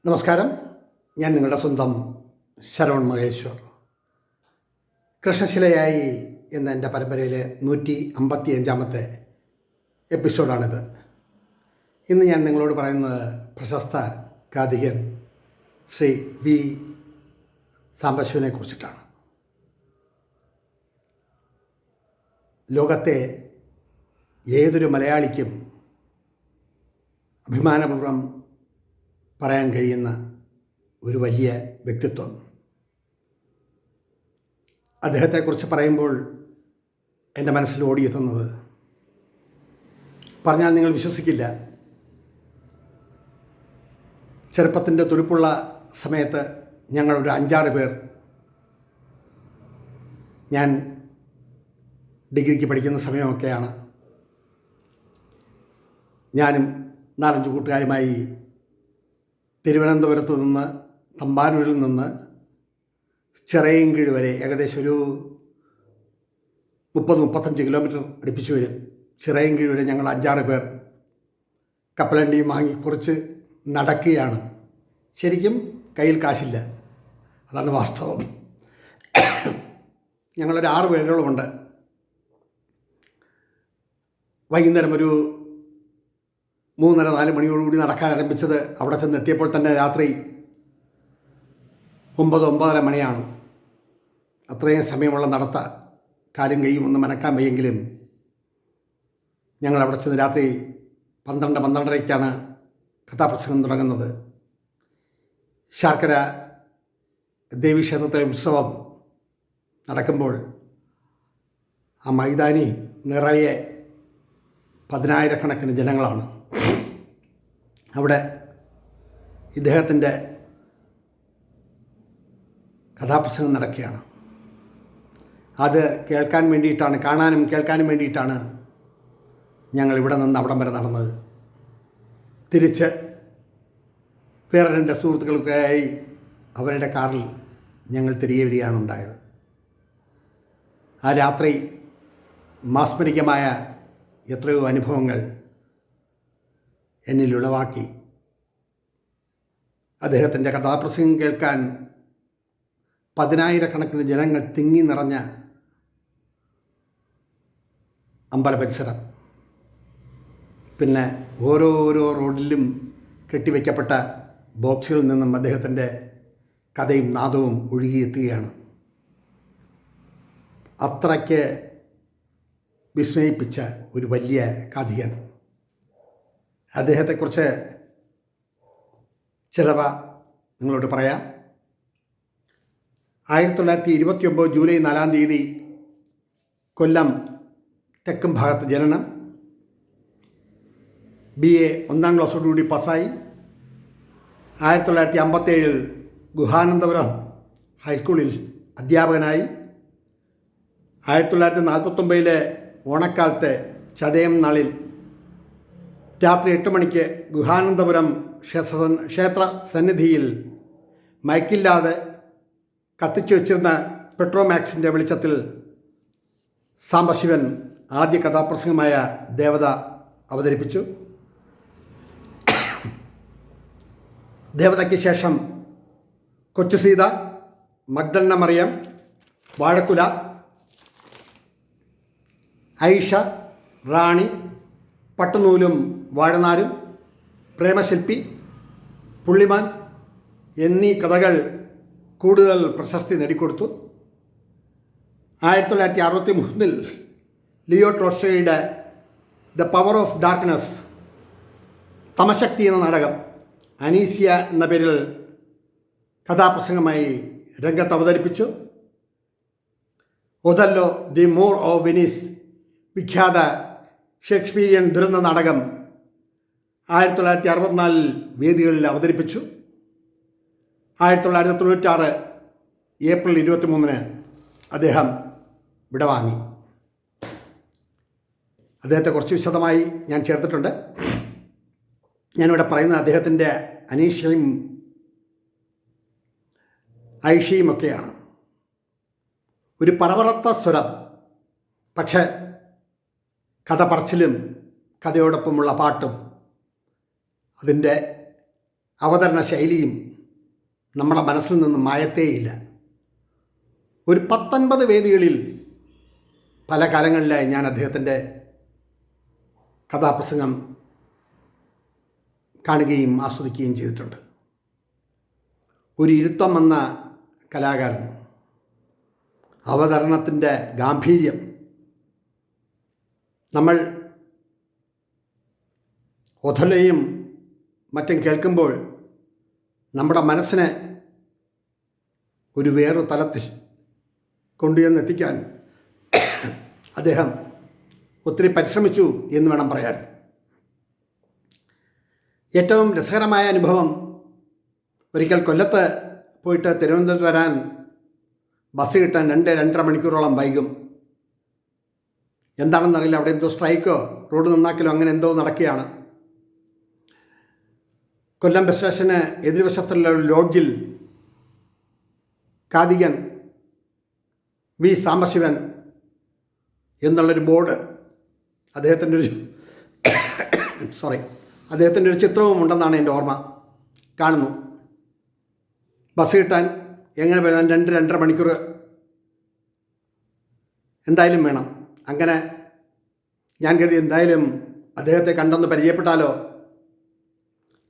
നമസ്കാരം. ഞാൻ നിങ്ങളുടെ സ്വന്തം ശരവൺ മഹേശ്വർ. കൃഷ്ണശിലയായി എന്ന എൻ്റെ പരമ്പരയിലെ 155-ാമത്തെ എപ്പിസോഡാണിത്. ഇന്ന് ഞാൻ നിങ്ങളോട് പറയുന്നത് പ്രശസ്ത ഗാഥികൻ ശ്രീ വി സാംബശിവനെ കുറിച്ചിട്ടാണ്. ലോകത്തെ ഏതൊരു മലയാളിക്കും അഭിമാനപൂർവ്വം പറയാൻ കഴിയുന്ന ഒരു വലിയ വ്യക്തിത്വം. അദ്ദേഹത്തെക്കുറിച്ച് പറയുമ്പോൾ എൻ്റെ മനസ്സിൽ ഓടിയെത്തുന്നത് പറഞ്ഞാൽ നിങ്ങൾ വിശ്വസിക്കില്ല. ചെറുപ്പത്തിൻ്റെ തുടിപ്പുള്ള സമയത്ത് ഞങ്ങളൊരു 5-6 പേർ, ഞാൻ ഡിഗ്രിക്ക് പഠിക്കുന്ന സമയമൊക്കെയാണ്, ഞാനും 4-5 കൂട്ടുകാരുമായി തിരുവനന്തപുരത്ത് നിന്ന്, തമ്പാനൂരിൽ നിന്ന് ചിറയൻകീഴ് വരെ ഏകദേശം ഒരു 30-35 കിലോമീറ്റർ അടുപ്പിച്ച് വരും. ചിറയൻകീഴ് വരെ ഞങ്ങൾ 5-6 പേർ കപ്പലണ്ടിയും വാങ്ങി കുറച്ച് നടക്കുകയാണ്. ശരിക്കും കയ്യിൽ കാശില്ല, അതാണ് വാസ്തവം. ഞങ്ങളൊരു 6 പേരോളമുണ്ട്. വൈകുന്നേരം ഒരു 3:30-4 മണിയോടുകൂടി നടക്കാൻ ആരംഭിച്ചത് അവിടെ ചെന്നെത്തിയപ്പോൾ തന്നെ രാത്രി 9-9:30 മണിയാണ്. അത്രയും സമയമുള്ള നടത്ത കാലും കൈയും ഒന്ന് മനക്കാൻ വയ്യെങ്കിലും ഞങ്ങൾ അവിടെ ചെന്ന് രാത്രി 12-12:30-ക്കാണ് കഥാപ്രസംഗം തുടങ്ങുന്നത്. ശാർക്കര ദേവീക്ഷേത്രത്തിലെ ഉത്സവം നടക്കുമ്പോൾ ആ മൈതാനി നിറയെ 10,000-കണക്കിന് ജനങ്ങളാണ്. അവിടെ ഇദ്ദേഹത്തിൻ്റെ കഥാപ്രസംഗം നടക്കുകയാണ്. അത് കേൾക്കാൻ വേണ്ടിയിട്ടാണ്, കാണാനും കേൾക്കാനും വേണ്ടിയിട്ടാണ് ഞങ്ങൾ ഇവിടെ നിന്ന് അവിടം വരെ നടന്നത്. തിരിച്ച് വേറെ 2 സുഹൃത്തുക്കൾക്കായി അവരുടെ കാറിൽ ഞങ്ങൾ തിരികെ വരികയാണ് ഉണ്ടായത്. ആ രാത്രി മാസ്മരികമായ എത്രയോ അനുഭവങ്ങൾ എന്നിൽ ഉളവാക്കി. അദ്ദേഹത്തിൻ്റെ കഥാപ്രസംഗം കേൾക്കാൻ 10,000-കണക്കിന് ജനങ്ങൾ തിങ്ങി നിറഞ്ഞ അമ്പല പരിസരം, പിന്നെ ഓരോരോ റോഡിലും കെട്ടിവെക്കപ്പെട്ട ബോക്സുകളിൽ നിന്നും അദ്ദേഹത്തിൻ്റെ കഥയും നാദവും ഒഴുകിയെത്തുകയാണ്. അത്രയ്ക്ക് വിസ്മയിപ്പിച്ച ഒരു വലിയ കഥികൻ. അദ്ദേഹത്തെക്കുറിച്ച് ചിലവ നിങ്ങളോട് പറയാം. 1929 ജൂലൈ 4-ാം തീയതി കൊല്ലം തെക്കും ഭാഗത്ത് ജനനം. BA 1-ാം ക്ലാസ്സോടുകൂടി പാസ്സായി. 1957 ഗുഹാനന്തപുരം ഹൈസ്കൂളിൽ അധ്യാപകനായി. 1949 ഓണക്കാലത്തെ ചതയം നാളിൽ രാത്രി 8 മണിക്ക് ഗുഹാനന്തപുരം ക്ഷേത്ര സന്നിധിയിൽ മയക്കില്ലാതെ കത്തിച്ചു വച്ചിരുന്ന പെട്രോമാക്സിൻ്റെ വെളിച്ചത്തിൽ സാംബശിവൻ ആദ്യ കഥാപ്രസംഗമായ ദേവത അവതരിപ്പിച്ചു. ദേവതയ്ക്ക് ശേഷം കൊച്ചുസീത, മഗ്ദലന മറിയം, വാഴക്കുല, ഐഷ, റാണി, പട്ടുനൂലും വാഴനാരും, പ്രേമശില്പി, പുള്ളിമാൻ എന്നീ കഥകൾ കൂടുതൽ പ്രശസ്തി നേടിക്കൊടുത്തു. 1963 ലിയോ ടോൾസ്റ്റോയുടെ ദ പവർ ഓഫ് ഡാർക്ക്നെസ്, തമശക്തി എന്ന നാടകം അനീസിയ എന്ന പേരിൽ കഥാപ്രസംഗമായി രംഗത്ത് അവതരിപ്പിച്ചു. Othello, the Moor of Venice, വിഖ്യാത ഷേക്സ്പീരിയൻ ദുരന്ത നാടകം 1964 വേദികളിൽ അവതരിപ്പിച്ചു. 1996 ഏപ്രിൽ 23 അദ്ദേഹം വിടവാങ്ങി. അദ്ദേഹത്തെ കുറച്ച് വിശദമായി ഞാൻ ചേർത്തിട്ടുണ്ട്. ഞാനിവിടെ പറയുന്നത് അദ്ദേഹത്തിൻ്റെ അനീഷയും ഐഷയും ഒക്കെയാണ്. ഒരു പറവറത്ത സ്വരം, പക്ഷേ കഥ പറച്ചിലും കഥയോടൊപ്പമുള്ള പാട്ടും അതിൻ്റെ അവതരണ ശൈലിയും നമ്മുടെ മനസ്സിൽ നിന്ന് മായത്തേയില്ല. ഒരു 19 വേദികളിൽ പല കാലങ്ങളിലായി ഞാൻ അദ്ദേഹത്തിൻ്റെ കഥാപ്രസംഗം കാണുകയും ആസ്വദിക്കുകയും ചെയ്തിട്ടുണ്ട്. ഒരു ഇരുത്തം എന്ന കലാകാരൻ, അവതരണത്തിൻ്റെ ഗാംഭീര്യം, നമ്മൾ ഒഥല്ലയും മറ്റും കേൾക്കുമ്പോൾ നമ്മുടെ മനസ്സിനെ ഒരു വേറൊരു തലത്തിൽ കൊണ്ടുചെന്നെത്തിക്കാൻ അദ്ദേഹം ഒത്തിരി പരിശ്രമിച്ചു എന്ന് വേണം പറയാൻ. ഏറ്റവും രസകരമായ അനുഭവം, ഒരിക്കൽ കൊല്ലത്ത് പോയിട്ട് തിരുവനന്തപുരത്ത് വരാൻ ബസ് കിട്ടാൻ 2-2.5 മണിക്കൂറോളം വൈകും. എന്താണെന്നറിയില്ല, അവിടെ എന്തോ സ്ട്രൈക്കോ റോഡ് നന്നാക്കലോ അങ്ങനെ എന്തോ നടക്കുകയാണ്. കൊല്ലം ബസ് സ്റ്റേഷന് എതിർവശത്തുള്ള ഒരു ലോഡ്ജിൽ കാതികൻ വി സാംബശിവൻ എന്നുള്ളൊരു ബോർഡ്, അദ്ദേഹത്തിൻ്റെ ഒരു ചിത്രവും ഉണ്ടെന്നാണ് എൻ്റെ ഓർമ്മ. കാണുന്നു. ബസ് കിട്ടാൻ എങ്ങനെ വരാൻ 2-2.5 മണിക്കൂർ എന്തായാലും വേണം. അങ്ങനെ ഞാൻ കരുതി എന്തായാലും അദ്ദേഹത്തെ കണ്ടൊന്ന് പരിചയപ്പെട്ടാലോ.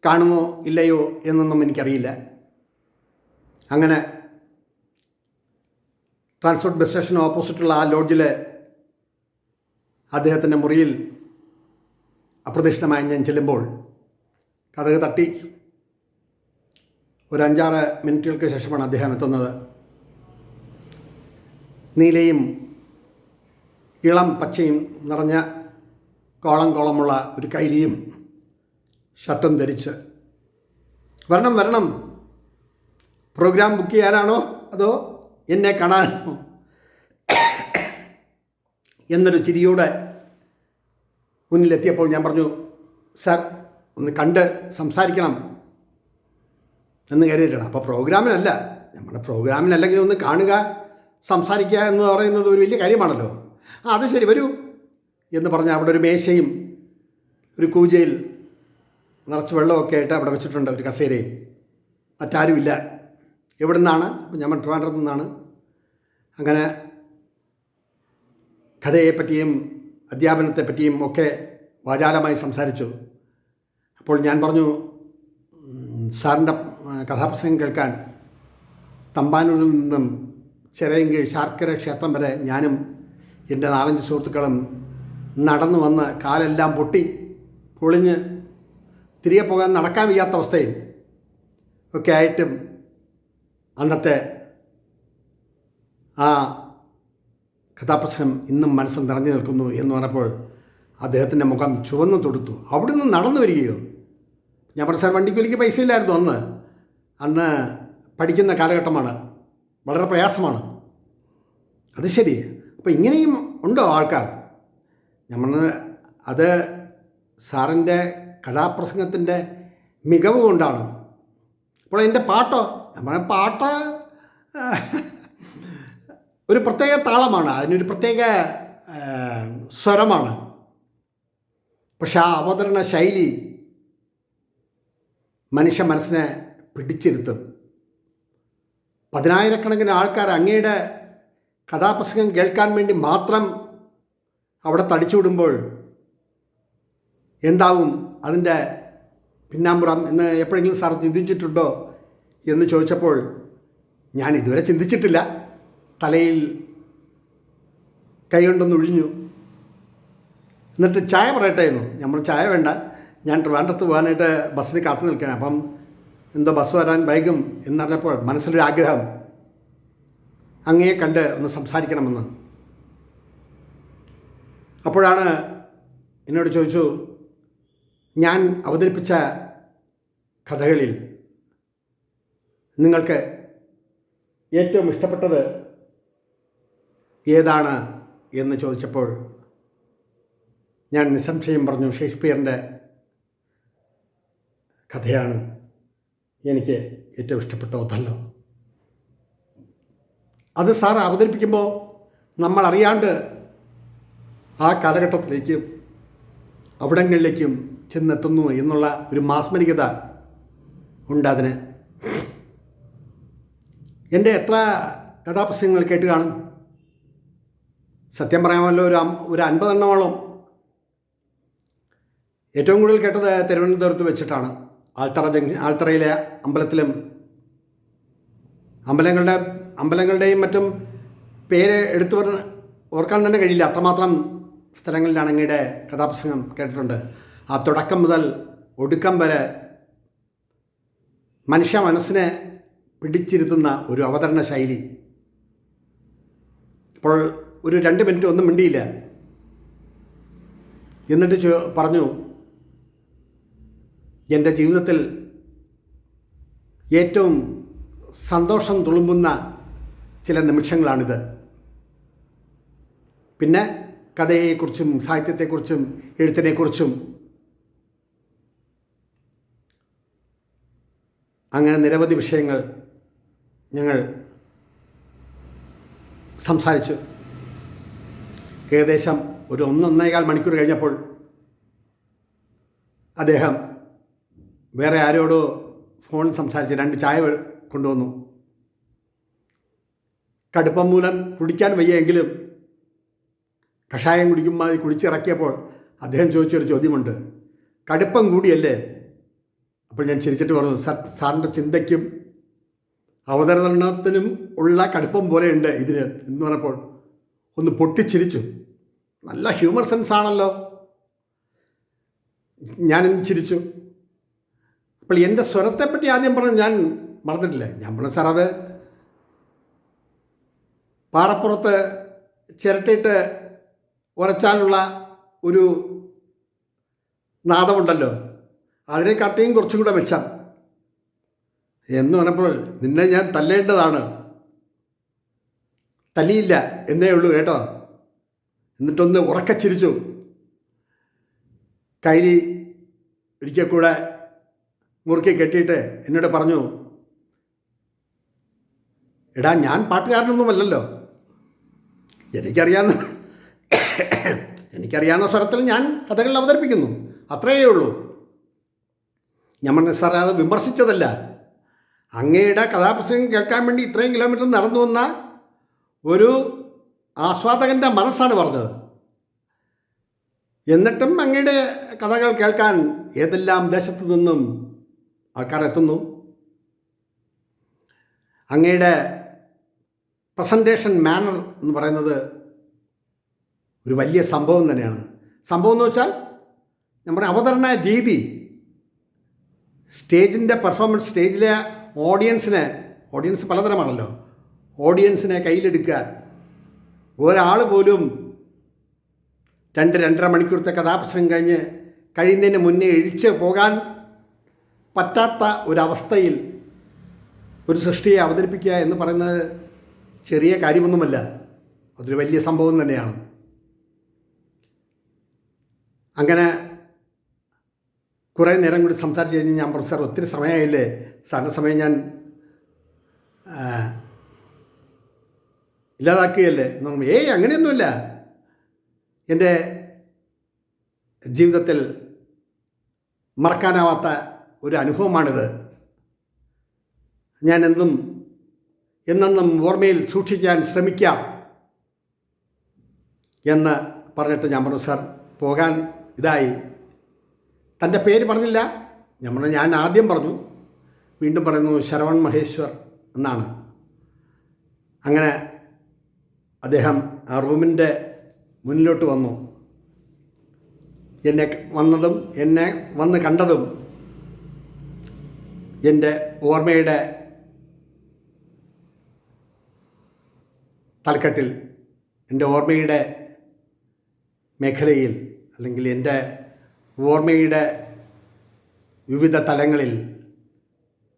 കാണുമോ ഇല്ലയോ എന്നൊന്നും എനിക്കറിയില്ല. അങ്ങനെ ട്രാൻസ്പോർട്ട് ബസ് സ്റ്റേഷന് ഓപ്പോസിറ്റുള്ള ആ ലോഡ്ജിൽ അദ്ദേഹത്തിൻ്റെ മുറിയിൽ അപ്രതീക്ഷിതമായി ഞാൻ ചെല്ലുമ്പോൾ കതക് തട്ടി. ഒരു 5-6 മിനിറ്റുകൾക്ക് ശേഷമാണ് അദ്ദേഹം എത്തുന്നത്. നീലയും ഇളം പച്ചയും നിറഞ്ഞ കോളമുള്ള ഒരു കൈലിയും ഷർട്ടും ധരിച്ച്, വരണം, പ്രോഗ്രാം ബുക്ക് ചെയ്യാനാണോ അതോ എന്നെ കാണാനോ എന്നൊരു ചിരിയോടെ മുന്നിലെത്തിയപ്പോൾ ഞാൻ പറഞ്ഞു, സാർ ഒന്ന് കണ്ട് സംസാരിക്കണം എന്ന് കരുതിയിട്ടാണ്. അപ്പോൾ പ്രോഗ്രാമിനല്ല, നമ്മുടെ പ്രോഗ്രാമിനല്ലെങ്കിൽ ഒന്ന് കാണുക, സംസാരിക്കുക എന്ന് പറയുന്നത് ഒരു വലിയ കാര്യമാണല്ലോ. അത് ശരി, വരൂ എന്ന് പറഞ്ഞാൽ അവിടെ ഒരു മേശയും ഒരു കൂജയിൽ നിറച്ച് വെള്ളമൊക്കെ ആയിട്ട് അവിടെ വെച്ചിട്ടുണ്ട്, ഒരു കസേരയും. മറ്റാരുമില്ല. എവിടെ നിന്നാണ്? അപ്പം ഞാൻ ട്രിവാൻഡ്രത്തു നിന്നാണ്. അങ്ങനെ കഥയെപ്പറ്റിയും അധ്യാപനത്തെപ്പറ്റിയും ഒക്കെ വാചാലമായി സംസാരിച്ചു. അപ്പോൾ ഞാൻ പറഞ്ഞു, സാറിൻ്റെ കഥാപ്രസംഗം കേൾക്കാൻ തമ്പാനൂരിൽ നിന്നും ചിറയൻകീഴ് ശാർക്കര ക്ഷേത്രം വരെ ഞാനും എൻ്റെ 4-5 സുഹൃത്തുക്കളും നടന്നു വന്ന് കാലെല്ലാം പൊളിഞ്ഞ് തിരികെ പോകാൻ നടക്കാൻ വയ്യാത്ത അവസ്ഥയിൽ ഒക്കെ ആയിട്ടും അന്നത്തെ ആ കഥാപ്രസംഗം ഇന്നും മനസ്സിൽ നിറഞ്ഞു നിൽക്കുന്നു എന്ന് പറഞ്ഞപ്പോൾ അദ്ദേഹത്തിൻ്റെ മുഖം ചുവന്നു തൊടുത്തു. അവിടെ നിന്ന് നടന്നു വരികയോ? ഞാൻ പറഞ്ഞു, സാർ വണ്ടിക്കൂലിക്ക് പൈസ ഇല്ലായിരുന്നു അന്ന് പഠിക്കുന്ന കാലഘട്ടമാണ്, വളരെ പ്രയാസമാണ്. അത് ശരി, അപ്പോൾ ഇങ്ങനെയും ഉണ്ടോ ആൾക്കാർ? നമ്മൾ അത് സാറിൻ്റെ കഥാപ്രസംഗത്തിൻ്റെ മികവ് കൊണ്ടാണ്. അപ്പോൾ എൻ്റെ പാട്ടോ? നമ്മൾ പാട്ട് ഒരു പ്രത്യേക താളമാണ്, അതിനൊരു പ്രത്യേക സ്വരമാണ്. പക്ഷെ ആ അവതരണ ശൈലി മനുഷ്യ മനസ്സിനെ പിടിച്ചിരുത്തും. 10,000-കണക്കിന് ആൾക്കാർ അങ്ങയുടെ കഥാപ്രസംഗം കേൾക്കാൻ വേണ്ടി മാത്രം അവിടെ തടിച്ചുവിടുമ്പോൾ എന്താവും അതിൻ്റെ പിന്നാമ്പുറം എന്ന് എപ്പോഴെങ്കിലും സാർ ചിന്തിച്ചിട്ടുണ്ടോ എന്ന് ചോദിച്ചപ്പോൾ ഞാൻ ഇതുവരെ ചിന്തിച്ചിട്ടില്ല. തലയിൽ കൈ കൊണ്ടൊന്ന് ഒഴിഞ്ഞു. എന്നിട്ട് ചായ പറയട്ടെ എന്ന്. നമ്മൾ ചായ വേണ്ട, ഞാൻ ട്രിവാൻഡ്രത്ത് പോകാനായിട്ട് ബസ്സിന് കാത്തു നിൽക്കുകയാണ്. അപ്പം എന്തോ ബസ് വരാൻ വൈകും എന്നറിഞ്ഞപ്പോൾ മനസ്സിലൊരു ആഗ്രഹം, അങ്ങയെ കണ്ട് ഒന്ന് സംസാരിക്കണമെന്ന്. അപ്പോഴാണ് എന്നോട് ചോദിച്ചു, ഞാൻ അവതരിപ്പിച്ച കഥകളിൽ നിങ്ങൾക്ക് ഏറ്റവും ഇഷ്ടപ്പെട്ടത് ഏതാണ് എന്ന് ചോദിച്ചപ്പോൾ ഞാൻ നിസ്സംശയം പറഞ്ഞു, ഷേക്സ്പിയറിൻ്റെ കഥയാണ് എനിക്ക് ഏറ്റവും ഇഷ്ടപ്പെട്ട ഒഥല്ലോ. അത് സാർ അവതരിപ്പിക്കുമ്പോൾ നമ്മൾ അറിയാണ്ട് ആ കാലഘട്ടത്തിലേക്കും അവിടങ്ങളിലേക്കും ചെന്നെത്തുന്നു എന്നുള്ള ഒരു മാസ്മരികത ഉണ്ട് അതിന്. എൻ്റെ എത്ര കഥാപ്രസംഗങ്ങൾ കേട്ട് കാണും? സത്യം പറയാമല്ലോ, ഒരു 50 എണ്ണോളം. ഏറ്റവും കൂടുതൽ കേട്ടത് തിരുവനന്തപുരത്ത് വെച്ചിട്ടാണ്. ആൽത്തറയിലെ അമ്പലത്തിലും അമ്പലങ്ങളുടെയും മറ്റും പേര് ഓർക്കാൻ തന്നെ കഴിയില്ല, അത്രമാത്രം സ്ഥലങ്ങളിലാണ് അങ്ങയുടെ കഥാപ്രസംഗം കേട്ടിട്ടുണ്ട്. ആ തുടക്കം മുതൽ ഒടുക്കം വരെ മനുഷ്യ മനസ്സിനെ പിടിച്ചിരുത്തുന്ന ഒരു അവതരണ ശൈലി. ഇപ്പോൾ ഒരു 2 മിനിറ്റ് ഒന്നും മിണ്ടിയില്ല. എന്നിട്ട് പറഞ്ഞു, എൻ്റെ ജീവിതത്തിൽ ഏറ്റവും സന്തോഷം തുളുമ്പുന്ന ചില നിമിഷങ്ങളാണിത്. പിന്നെ കഥയെക്കുറിച്ചും സാഹിത്യത്തെക്കുറിച്ചും എഴുത്തിനെക്കുറിച്ചും അങ്ങനെ നിരവധി വിഷയങ്ങൾ ഞങ്ങൾ സംസാരിച്ചു. ഏകദേശം ഒരു 1-1.25 മണിക്കൂർ കഴിഞ്ഞപ്പോൾ അദ്ദേഹം വേറെ ആരോടോ ഫോണിൽ സംസാരിച്ച് 2 ചായ കൊണ്ടുവന്നു. കടുപ്പം മൂലം കുടിക്കാൻ വയ്യെങ്കിലും കഷായം കുടിക്കുമ്പോൾ കുടിച്ചിറക്കിയപ്പോൾ അദ്ദേഹം ചോദിച്ചൊരു ചോദ്യമുണ്ട്, കടുപ്പം കൂടിയല്ലേ? അപ്പോൾ ഞാൻ ചിരിച്ചിട്ട് പറഞ്ഞു, സാറിൻ്റെ ചിന്തയ്ക്കും അവതരണത്തിനും ഉള്ള കടുപ്പം പോലെയുണ്ട് ഇതിന് എന്ന് പറഞ്ഞപ്പോൾ ഒന്ന് പൊട്ടിച്ചിരിച്ചു. നല്ല ഹ്യൂമർ സെൻസ് ആണല്ലോ. ഞാനും ചിരിച്ചു. അപ്പോൾ എൻ്റെ സ്വരത്തെപ്പറ്റി ആദ്യം പറഞ്ഞു, ഞാൻ മറന്നിട്ടില്ല. ഞാൻ പറഞ്ഞു, സാർ അത് പാറപ്പുറത്ത് ചിരട്ടിയിട്ട് ഉരച്ചാലുള്ള ഒരു നാദമുണ്ടല്ലോ, അതിനെ കാട്ടിയും കുറച്ചും കൂടെ മെച്ചം എന്ന് പറഞ്ഞപ്പോൾ, നിന്നെ ഞാൻ തല്ലേണ്ടതാണ്, തല്ലിയില്ല എന്നേ ഉള്ളൂ കേട്ടോ. എന്നിട്ടൊന്ന് ഉറക്കച്ചിരിച്ചു. കൈലി ഒരിക്കൽ കൂടെ മുറുക്കി കെട്ടിയിട്ട് എന്നോട് പറഞ്ഞു, എടാ, ഞാൻ പാട്ടുകാരനൊന്നുമല്ലല്ലോ, എനിക്കറിയാവുന്ന സ്വരത്തിൽ ഞാൻ കഥകൾ അവതരിപ്പിക്കുന്നു, അത്രയേ ഉള്ളൂ. ഞാൻ പറഞ്ഞു, സാറേ, അത് വിമർശിച്ചതല്ല. അങ്ങയുടെ കഥാപ്രസംഗം കേൾക്കാൻ വേണ്ടി ഇത്രയും കിലോമീറ്റർ നടന്നു വന്ന ഒരു ആസ്വാദകൻ്റെ മനസ്സാണ് പറഞ്ഞത്. എന്നിട്ടും അങ്ങയുടെ കഥകൾ കേൾക്കാൻ ഏതെല്ലാം ദേശത്തു നിന്നും ആൾക്കാർ എത്തുന്നു. അങ്ങയുടെ പ്രസൻറ്റേഷൻ മാനർ എന്ന് പറയുന്നത് ഒരു വലിയ സംഭവം തന്നെയാണ്. സംഭവം എന്ന് വെച്ചാൽ നമ്മുടെ അവതരണ രീതി, സ്റ്റേജിൻ്റെ പെർഫോമൻസ്, സ്റ്റേജിലെ ഓഡിയൻസ് പലതരമാണല്ലോ, ഓഡിയൻസിനെ കയ്യിലെടുക്കുക. ഒരാൾ പോലും 2-2.5 മണിക്കൂറത്തെ കഥാപ്രസംഗം കഴിയുന്നതിന് മുന്നേ എഴിച്ച് പോകാൻ പറ്റാത്ത ഒരവസ്ഥയിൽ ഒരു സൃഷ്ടിയെ അവതരിപ്പിക്കുക എന്ന് പറയുന്നത് ചെറിയ കാര്യമൊന്നുമല്ല, അതൊരു വലിയ സംഭവം തന്നെയാണ്. അങ്ങനെ കുറേ നേരം കൂടി സംസാരിച്ച് കഴിഞ്ഞ് ഞാൻ പറഞ്ഞു, സാർ ഒത്തിരി സമയമായില്ലേ, സാറിൻ്റെ സമയം ഞാൻ ഇല്ലാതാക്കുകയല്ലേ എന്ന് പറഞ്ഞു. അങ്ങനെയൊന്നുമില്ല, എൻ്റെ ജീവിതത്തിൽ മറക്കാനാവാത്ത ഒരു അനുഭവമാണിത്. ഞാൻ എന്നെന്നും ഓർമ്മയിൽ സൂക്ഷിക്കാൻ ശ്രമിക്കാം എന്ന് പറഞ്ഞിട്ട് ഞാൻ പറഞ്ഞു, സാർ പോകാൻ ഇതായി. തൻ്റെ പേര് പറഞ്ഞില്ല. ഞാൻ ആദ്യം പറഞ്ഞു, വീണ്ടും പറയുന്നു, ശരവൺ മഹേശ്വർ എന്നാണ്. അങ്ങനെ അദ്ദേഹം ആ റൂമിൻ്റെ മുന്നിലോട്ട് വന്നു. എന്നെ വന്ന് കണ്ടതും എൻ്റെ ഓർമ്മയുടെ തലക്കെട്ടിൽ, എൻ്റെ ഓർമ്മയുടെ മേഖലയിൽ, അല്ലെങ്കിൽ എൻ്റെ ഓർമ്മയുടെ വിവിധ തലങ്ങളിൽ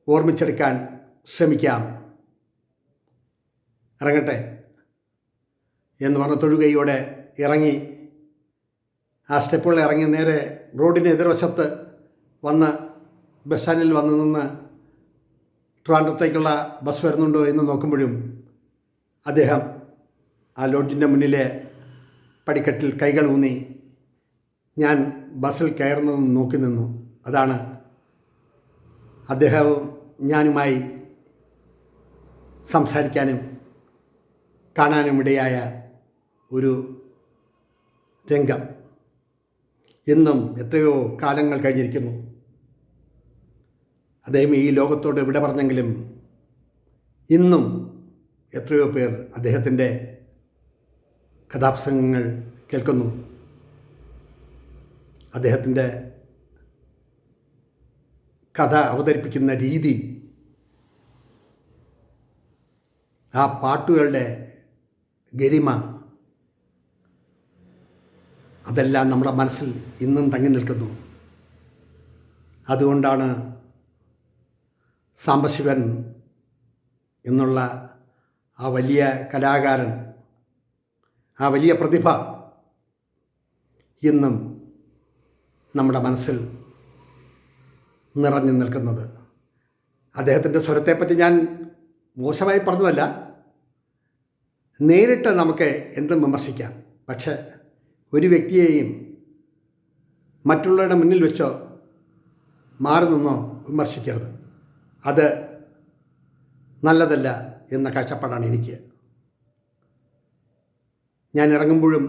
ഓർമ്മിച്ചെടുക്കാൻ ശ്രമിക്കാം, ഇറങ്ങട്ടെ എന്ന് പറഞ്ഞ തൊഴുകയോടെ ഇറങ്ങി. ആ സ്റ്റെപ്പുകൾ ഇറങ്ങി നേരെ റോഡിന് എതിർവശത്ത് വന്ന് ബസ് സ്റ്റാൻഡിൽ വന്ന് നിന്ന് ട്രിവാൻഡ്രത്തേക്കുള്ള ബസ് വരുന്നുണ്ടോ എന്ന് നോക്കുമ്പോഴും അദ്ദേഹം ആ ലോഡ്ജിൻ്റെ മുന്നിലെ പടിക്കെട്ടിൽ കൈകൾ ഊന്നി ഞാൻ ബസ്സിൽ കയറുന്നതെന്ന് നോക്കി നിന്നു. അതാണ് അദ്ദേഹവും ഞാനുമായി സംസാരിക്കാനും കാണാനും ഇടയായ ഒരു രംഗം ഇന്നും എത്രയോ കാലങ്ങൾ കഴിഞ്ഞിരിക്കുന്നു. അദ്ദേഹം ഈ ലോകത്തോട് വിട പറഞ്ഞെങ്കിലും ഇന്നും എത്രയോ പേർ അദ്ദേഹത്തിൻ്റെ കഥാപ്രസംഗങ്ങൾ കേൾക്കുന്നു. അദ്ദേഹത്തിൻ്റെ കഥ അവതരിപ്പിക്കുന്ന രീതി, ആ പാട്ടുകളുടെ ഗരിമ, അതെല്ലാം നമ്മുടെ മനസ്സിൽ ഇന്നും തങ്ങി നിൽക്കുന്നു. അതുകൊണ്ടാണ് സാംബശിവൻ എന്നുള്ള ആ വലിയ കലാകാരൻ, ആ വലിയ പ്രതിഭ ഇന്നും നമ്മുടെ മനസ്സിൽ നിറഞ്ഞു നിൽക്കുന്നത്. അദ്ദേഹത്തിൻ്റെ സ്വരത്തെപ്പറ്റി ഞാൻ മോശമായി പറഞ്ഞതല്ല. നേരിട്ട് നമുക്ക് എന്തും വിമർശിക്കാം. പക്ഷേ ഒരു വ്യക്തിയെയും മറ്റുള്ളവരുടെ മുന്നിൽ വെച്ചോ മാറി നിന്നോ വിമർശിക്കരുത്. അത് നല്ലതല്ല എന്ന കാഴ്ചപ്പാടാണ് എനിക്ക്. ഞാൻ ഇറങ്ങുമ്പോഴും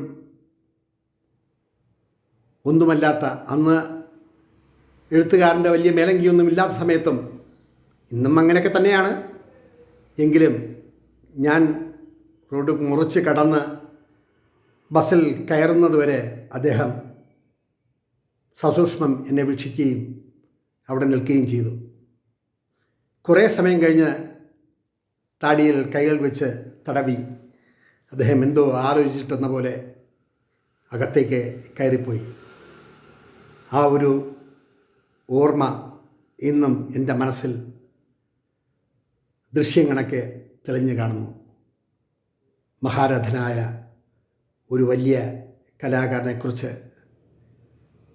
ഒന്നുമല്ലാത്ത, അന്ന് എഴുത്തുകാരൻ്റെ വലിയ മേലങ്കിയൊന്നും ഇല്ലാത്ത സമയത്തും, ഇന്നും അങ്ങനെയൊക്കെ തന്നെയാണ്, എങ്കിലും ഞാൻ റോഡ് മുറിച്ച് കടന്ന് ബസ്സിൽ കയറുന്നതുവരെ അദ്ദേഹം സസൂക്ഷ്മം എന്നെ വീക്ഷിക്കുകയും അവിടെ നിൽക്കുകയും ചെയ്തു. കുറേ സമയം കഴിഞ്ഞ് താടിയിൽ കൈകൾ വെച്ച് തടവി അദ്ദേഹം എന്തോ ആലോചിച്ചിട്ടെന്ന പോലെ അകത്തേക്ക് കയറിപ്പോയി. ആ ഒരു ഓർമ്മ ഇന്നും എൻ്റെ മനസ്സിൽ ദൃശ്യം കണക്കെ തെളിഞ്ഞു കാണുന്നു. മഹാരഥനായ ഒരു വലിയ കലാകാരനെക്കുറിച്ച്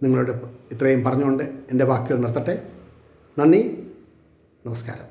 നിങ്ങളോട് ഇത്രയും പറഞ്ഞുകൊണ്ട് എൻ്റെ വാക്കുകൾ നിർത്തട്ടെ. നന്ദി, നമസ്കാരം.